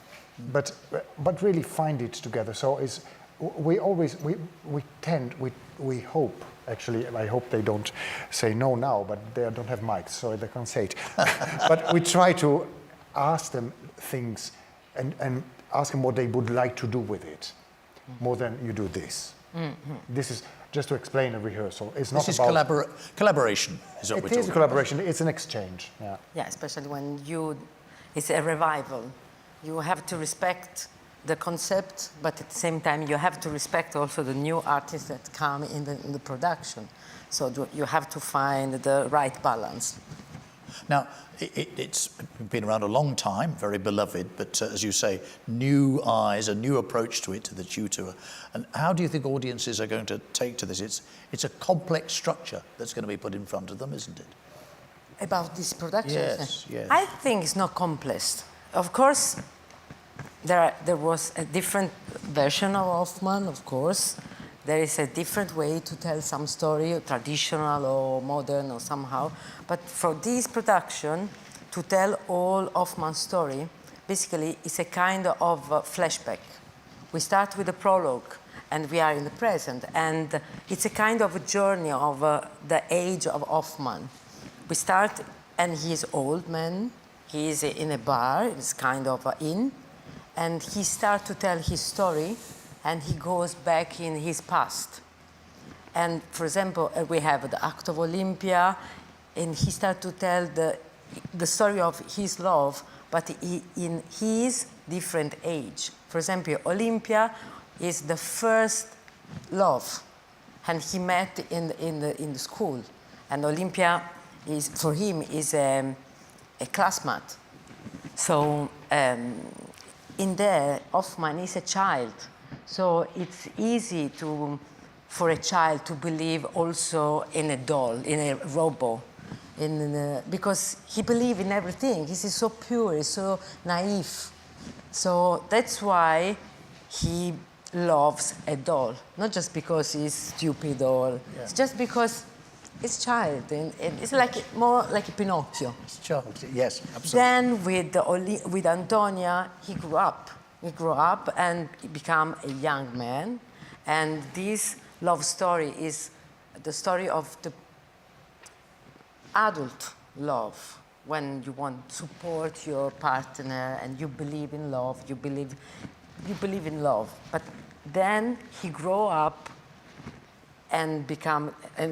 But really find it together. So we hope, actually, I hope they don't say no now, but they don't have mics, so they can't say it. But we try to ask them things and ask them what they would like to do with it, more than you do this. This is just to explain a rehearsal. It's not this is about collaboration, is what we're It is talking a collaboration. It's an exchange. Yeah. Yeah, especially when it's a revival. You have to respect the concept, but at the same time you have to respect also the new artists that come in the production. So you have to find the right balance. Now, it's been around a long time, very beloved, but as you say, new eyes, a new approach to it, to the tutor. And how do you think audiences are going to take to this? It's a complex structure that's going to be put in front of them, isn't it? About this production? Yes, yes. I think it's not complex. Of course, there was a different version of Hoffman, of course. There is a different way to tell some story, traditional or modern or somehow. But for this production, to tell all Hoffman's story, basically it's a kind of flashback. We start with a prologue, and we are in the present, and it's a kind of a journey of the age of Hoffman. We start, and he's old man. He is in a bar. It's kind of an inn, and he starts to tell his story, and he goes back in his past. And for example, we have the act of Olympia, and he starts to tell the story of his love, but in his different age. For example, Olympia is the first love, and he met in the school, and Olympia is for him is a classmate. So in there, Hoffman is a child. So it's easy for a child to believe also in a doll, in a robot, because he believes in everything. He's so pure, he's so naive. So that's why he loves a doll, not just because he's stupid or it's just because it's child, and it's like more like a Pinocchio. It's child, yes, absolutely. Then with Antonia, he grew up. He grew up and became a young man. And this love story is the story of the adult love, when you want to support your partner and you believe in love, you believe in love. But then he grew up and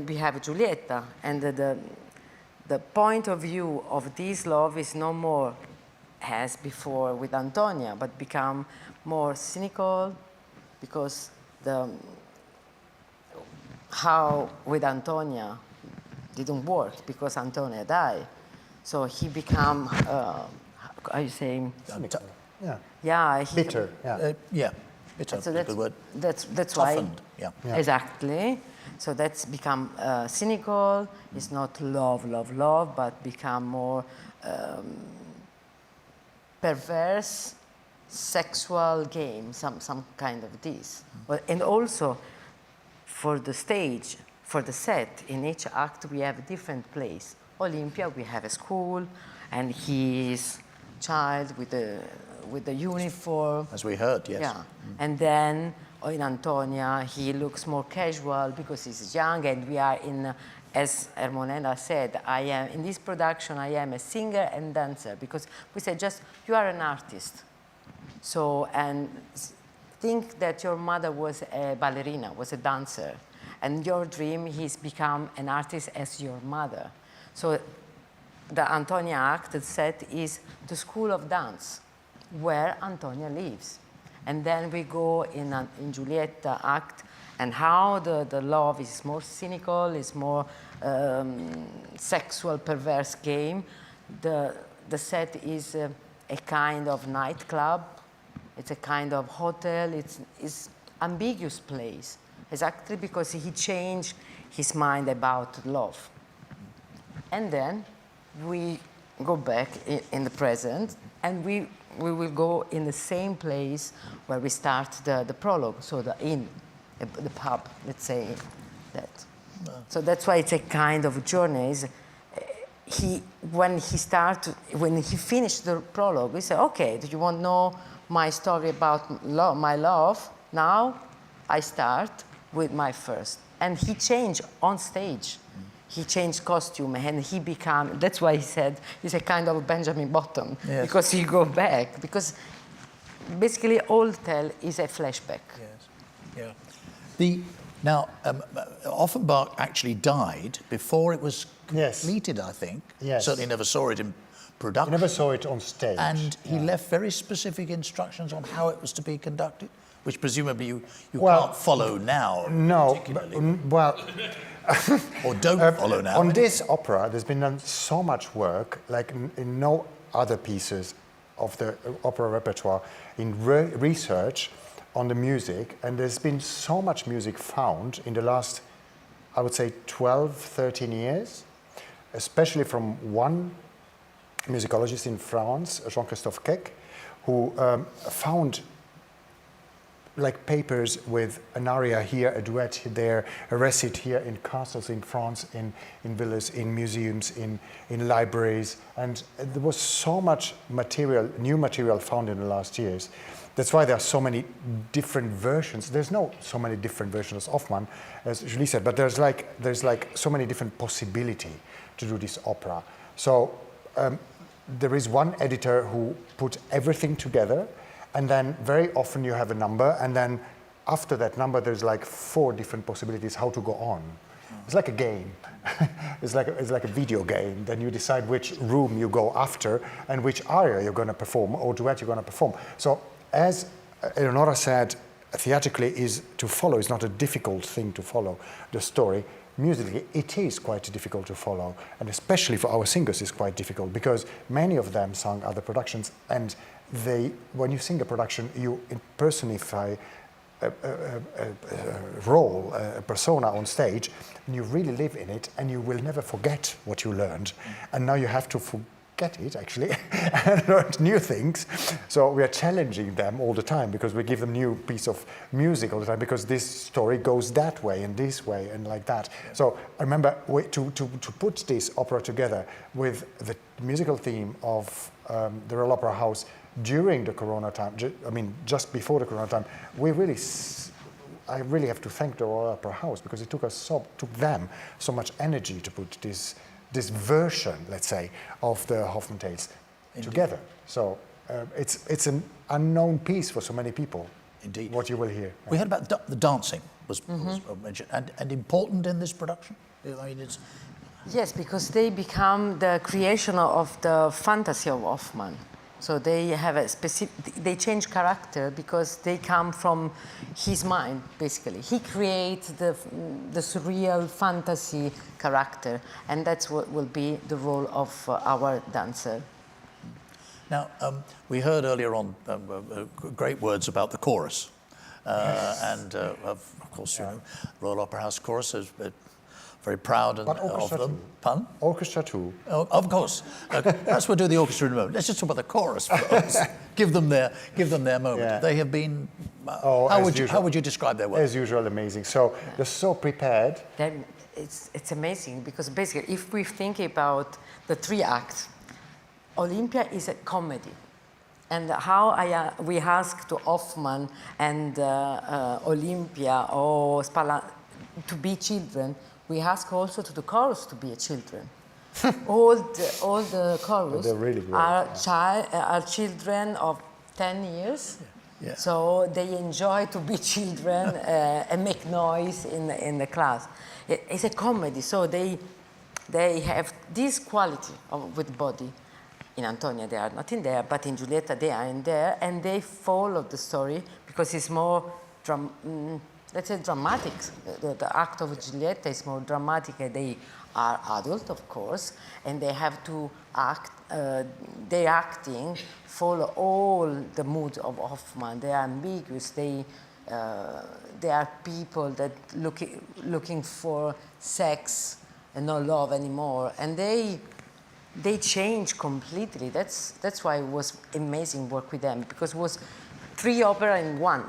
we have Giulietta, and the point of view of this love is no more as before with Antonia, but become more cynical, because how with Antonia didn't work because Antonia died. So he become, how you say? Yeah. Yeah. Bitter. Yeah. Yeah. Bitter. So good word. that's Toughened. why. Yeah. Exactly. So that's become cynical. It's not love, but become more perverse, sexual game, some kind of this. Well, and also for the stage, for the set, in each act we have a different place. Olympia, we have a school, and he's child with the uniform. As we heard, yes. Yeah, and then in Antonia, he looks more casual because he's young, and we are in as Ermonella said, I am, in this production, I am a singer and dancer, because we said just, you are an artist. So, and think that your mother was a ballerina, was a dancer, and your dream is become an artist as your mother. So the Antonia act, the set, is the school of dance, where Antonia lives. And then we go in Giulietta act, and how the love is more cynical, is more sexual, perverse game. The set is a kind of nightclub. It's a kind of hotel. It's ambiguous place, exactly because he changed his mind about love. And then we go back in the present, and we will go in the same place where we start the prologue, so the inn, the pub, let's say that. So that's why it's a kind of journey. When he finished the prologue, he said, okay, do you want to know my story about my love? Now I start with my first. And he changed on stage. He changed costume, and he became, that's why he said he's a kind of Benjamin Button, yes. Because he go back, because basically all tell is a flashback. Yes, yeah. Now, Offenbach actually died before it was completed, I think. Yes. Certainly never saw it in production. I never saw it on stage. And he left very specific instructions on how it was to be conducted, which presumably you can't follow now. No, well... or don't follow now. On this opera, there's been done so much work, like in no other pieces of the opera repertoire, in research on the music, and there's been so much music found in the last, I would say, 12, 13 years, especially from one musicologist in France, Jean-Christophe Keck, who found like papers with an aria here, a duet there, a recit here in castles in France, in villas, in museums, in libraries. And there was so much material, new material found in the last years. That's why there are so many different versions. There's no so many different versions of Hoffman, as Julie said, but there's like so many different possibility to do this opera. So there is one editor who put everything together, and then very often you have a number, and then after that number, there's like 4 different possibilities how to go on. It's like a game. It's like a video game. Then you decide which room you go after and which aria you're going to perform or duet you're going to perform. So as Eleonora said, theatrically is to follow is not a difficult thing to follow the story. Musically, it is quite difficult to follow, and especially for our singers, it's quite difficult because many of them sang other productions, and when you sing a production, you personify a role, a persona on stage, and you really live in it, and you will never forget what you learned. And now you have to forget it, actually, and learn new things. So we are challenging them all the time because we give them new piece of music all the time because this story goes that way and this way and like that. So I remember to put this opera together with the musical theme of the Royal Opera House during the Corona time, just before the Corona time, I really have to thank the Royal Opera House because it took them so much energy to put this version, let's say, of the Hoffman Tales together. So it's an unknown piece for so many people. Indeed. What you will hear. We heard about the dancing was mentioned, and important in this production. I mean, it's yes, because they become the creation of the fantasy of Hoffman. So they have they change character because they come from his mind, basically. He creates the surreal fantasy character, and that's what will be the role of our dancer. Now, we heard earlier on great words about the chorus. And of course, you know, Royal Opera House chorus is very proud of them. Pardon? Orchestra too. Oh, of course. Perhaps we'll do the orchestra in a moment. Let's just talk about the chorus first. give them their moment. Yeah. They have been. How would you describe their work? As usual, amazing. So they're so prepared. Then it's amazing because basically, if we think about the 3 acts, Olympia is a comedy. And how we ask to Hoffman and Olympia or Spalla to be children, we ask also to the chorus to be children. all the chorus They're really great, are children of 10 years. Yeah. So they enjoy to be children and make noise in the class. It's a comedy, so they have this quality with body. In Antonia they are not in there, but in Giulietta they are in there, and they follow the story because it's more, let's say, dramatic. The act of Giulietta is more dramatic, and they are adult, of course, and they have to act. Their acting follow all the moods of Hoffman. They are ambiguous. They are people that looking for sex and not love anymore, and they change completely. That's why it was amazing work with them, because it was 3 opera in one.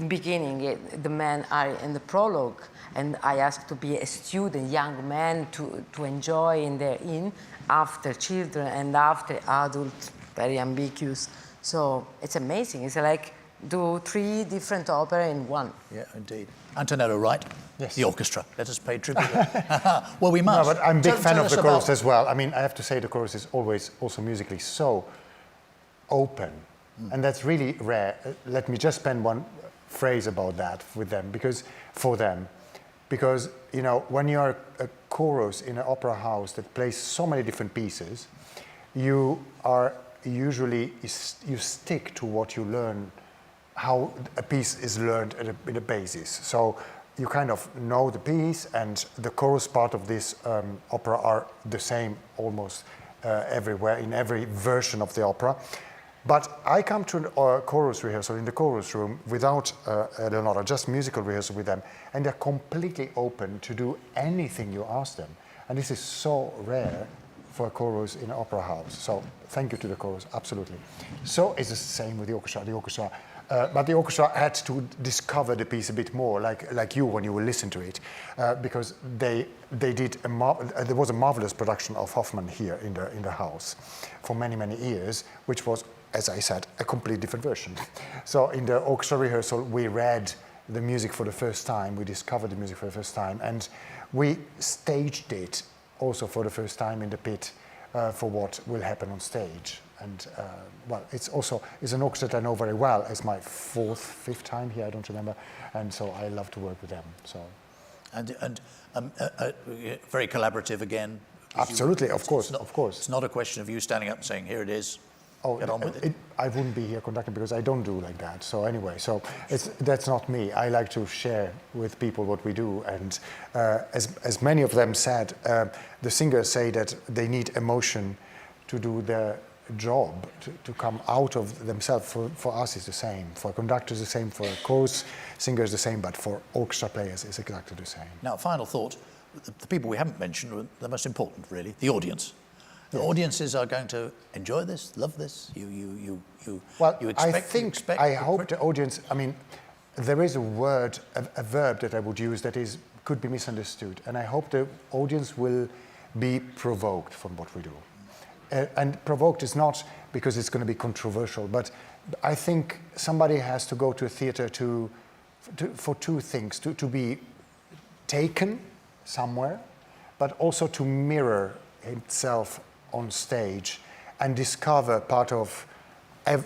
Beginning, the men are in the prologue, and I asked to be a student, young man, to enjoy in their inn, after children and after adult, very ambiguous. So it's amazing. It's like do 3 different opera in one. Yeah, indeed. Antonello, right? Yes. The orchestra. Let us pay tribute. Well, we must. No, but I'm a big fan Tell of the us chorus about- as well. I mean, I have to say the chorus is always also musically so open. And that's really rare. Let me just spend one phrase about that with them, because you know, when you're a chorus in an opera house that plays so many different pieces, you are usually, you stick to what you learn, how a piece is learned in a basis. So you kind of know the piece, and the chorus part of this opera are the same almost everywhere, in every version of the opera. But I come to a chorus rehearsal in the chorus room without Eleonora, just musical rehearsal with them, and they're completely open to do anything you ask them. And this is so rare for a chorus in an opera house. So thank you to the chorus, absolutely. So it's the same with the orchestra. But the orchestra had to discover the piece a bit more, like you when you will listen to it, because they did there was a marvelous production of Hoffman here in the house for many years, which was, as I said, a completely different version. So in the orchestra rehearsal, we read the music for the first time, we discovered the music for the first time, and we staged it also for the first time in the pit for what will happen on stage. And well, it's an orchestra that I know very well. It's my 4th, 5th time here, I don't remember, and so I love to work with them. So, and very collaborative again. Absolutely, of course. It's not a question of you standing up and saying, "Here it is." Get on with it. I wouldn't be here conducting because I don't do like that. So anyway, that's not me. I like to share with people what we do, and as many of them said, the singers say that they need emotion to do their job, to come out of themselves. For us it's the same, for conductors the same, for chorus singers the same, but for orchestra players it's exactly the same. Now, final thought, the people we haven't mentioned are the most important, really, the audience. The audiences are going to enjoy this, love this. Well, you expect, I hope the audience, I mean, there is a verb that I would use that could be misunderstood, and I hope the audience will be provoked from what we do. And provoked is not because it's going to be controversial, but I think somebody has to go to a theater for 2 things, to be taken somewhere, but also to mirror himself on stage and discover part of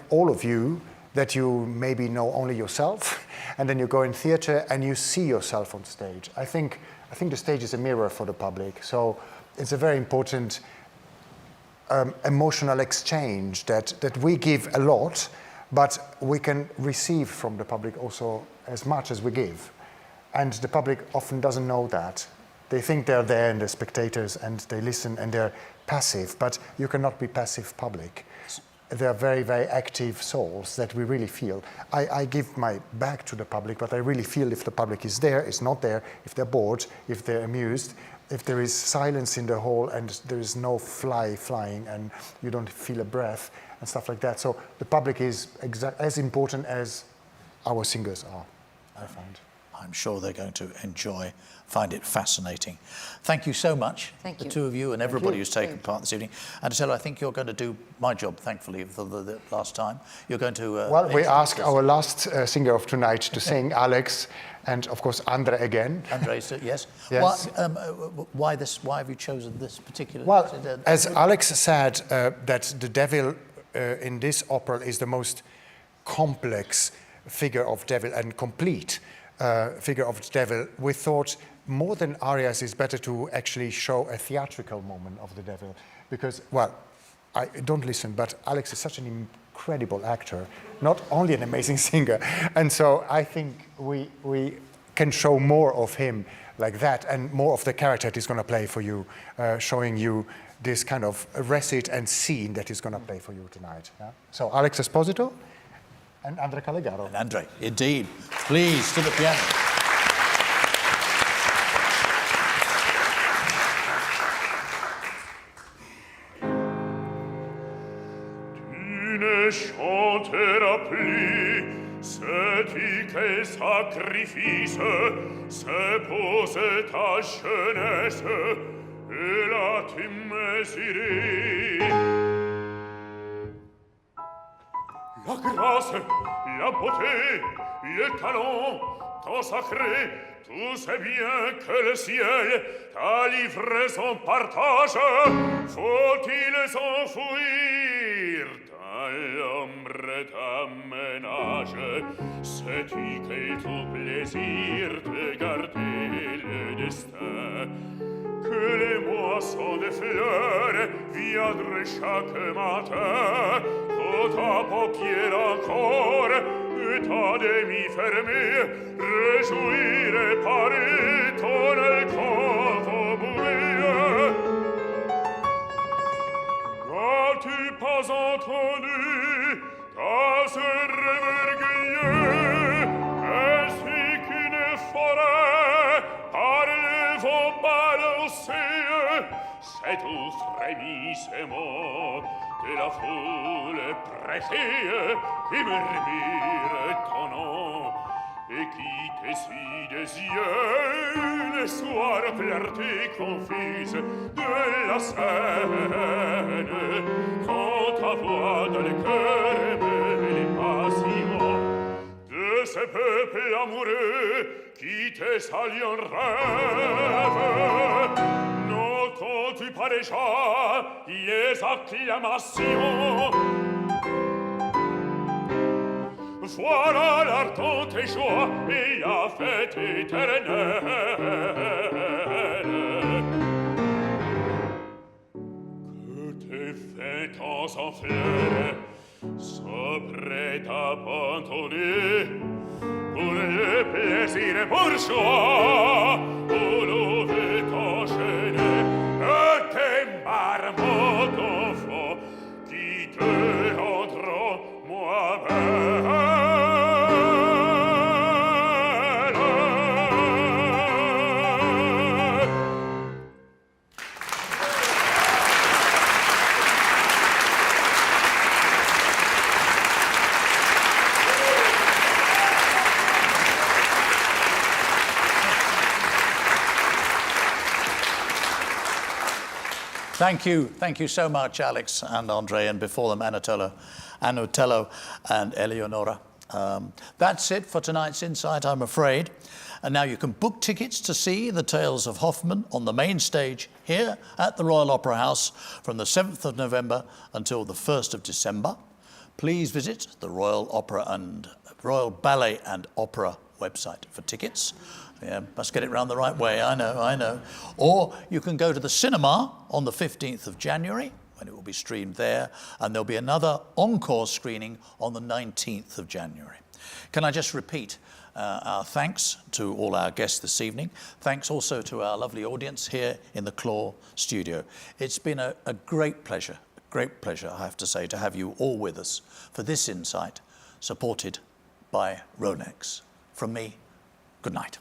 all of you that you maybe know only yourself, and then you go in theater and you see yourself on stage. I think the stage is a mirror for the public, so it's a very important emotional exchange that we give a lot, but we can receive from the public also as much as we give. And the public often doesn't know that. They think they're there and they're spectators and they listen and they're passive, but you cannot be passive public. They're very active souls that we really feel. I give my back to the public, but I really feel if the public is there, is not there, if they're bored, if they're amused, if there is silence in the hall and there is no fly flying and you don't feel a breath and stuff like that. So the public is as important as our singers are, I find. I'm sure they're going to find it fascinating. Thank you so much, Thank the you. 2 of you and everybody who's taken part this evening. And Antonello, I think you're going to do my job, thankfully, for the last time. You're going to... Well, we ask our last singer of tonight to sing, Alex, And of course, Andre again. Andre, yes. Yes. Why this? Why have you chosen this particular? Well, as Alex said, that the devil in this opera is the most complex figure of devil and complete figure of the devil. We thought more than arias is better to actually show a theatrical moment of the devil because, well, I don't listen, but Alex is such an incredible actor, not only an amazing singer. And so I think we can show more of him like that and more of the character that he's going to play for you, showing you this kind of recit and scene that he's going to play for you tonight. Yeah? So Alex Esposito and Andre Calegaro. And Andre, indeed. Please, to the piano. Chantera plus, sais-tu quel sacrifice se pose ta jeunesse et la-tu mesurée? La grâce, la beauté, le talent consacré, tout c'est bien que le ciel t'a livré son partage, faut-il les enfouir? L'ombre ta ménage, sais-tu quel tout plaisir de garder le destin? Que les moissons de fleurs viendraient chaque matin, que ta paupière encore, ta demi fermée, réjouirait par ton alcôve bouillé. N'as-tu pas entendu ta sœur réveillée, ainsi qu'une forêt par le vent balancé? C'est tout frémissement de la foule pressée qui murmure ton nom et qui t'essuie des yeux le soir clarté confuse de la scène. Quand ta voix dans le cœur émeut les passions de ce peuple amoureux qui te salue en rêve, n'entends-tu pas déjà les acclamations? Voilà l'ardente joie et la fête éternelle. Que tes vingt ans en fleurs soient prêts à abandonner pour le plaisir bourgeois, pour l'eau t'enchaîner, tes marmots d'enfants qui te rendront moi-même. Thank you so much, Alex and Andre, and before them, Anatola, and Eleonora. That's it for tonight's Insight, I'm afraid. And now you can book tickets to see the Tales of Hoffmann on the main stage here at the Royal Opera House from the 7th of November until the 1st of December. Please visit the Royal Ballet and Opera website for tickets. Yeah, must get it round the right way, I know. Or you can go to the cinema on the 15th of January, when it will be streamed there, and there'll be another encore screening on the 19th of January. Can I just repeat our thanks to all our guests this evening. Thanks also to our lovely audience here in the Claw studio. It's been a great pleasure, I have to say, to have you all with us for this Insight, supported by Rolex. From me, good night.